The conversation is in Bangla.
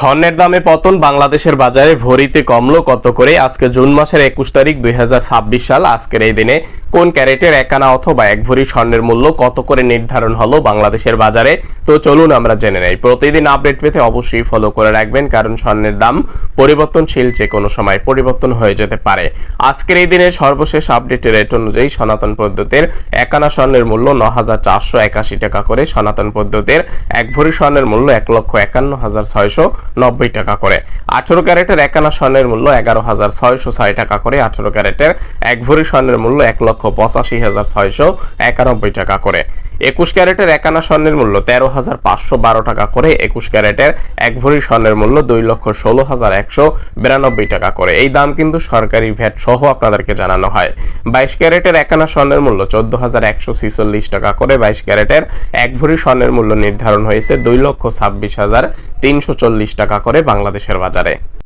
স্বর্ণের দামে পতন, বাংলাদেশের বাজারে ভরিতে কমলো কত করে? আজকে জুন মাসের 21 তারিখ 2026 সাল। আজকের এই দিনে কোন ক্যারেটের এক আনা অথবা এক ভরি স্বর্ণের মূল্য কত করে নির্ধারণ হলো বাংলাদেশের বাজারে? তো চলুন আমরা জেনে নেই। প্রতিদিন আপডেট পেতে অবশ্যই ফলো করে রাখবেন, কারণ স্বর্ণের দাম পরিবর্তনশীল, যে কোনো সময় পরিবর্তন হয়ে যেতে পারে। আজকের এই দিনের সর্বশেষ আপডেটের রেট অনুযায়ী সনাতন পদ্ধতির এক আনা স্বর্ণের মূল্য 9,481 টাকা করে, সনাতন পদ্ধতির এক ভরি স্বর্ণের মূল্য 1,51,690 টাকা করে, 18 ক্যারেটের এক আনা স্বর্ণের মূল্য 11,606 টাকা করে, 18 ক্যারেটের এক ভরি স্বর্ণের মূল্য 1,85,691 টাকা করে, 21 ক্যারেটের এক আনা স্বর্ণের মূল্য 13,512 টাকা করে, 21 ক্যারেটের এক ভরি স্বর্ণের মূল্য 2,16,192 টাকা করে। এই দাম কিন্তু সরকারি ভ্যাট সহ আপনাদেরকে জানানো হয়। 22 ক্যারেটের এক আনা স্বর্ণের মূল্য 14,146 টাকা করে, 22 ক্যারেটের এক ভরি স্বর্ণের মূল্য নির্ধারণ হয়েছে 2,26,340 টাকা করে বাংলাদেশের বাজারে।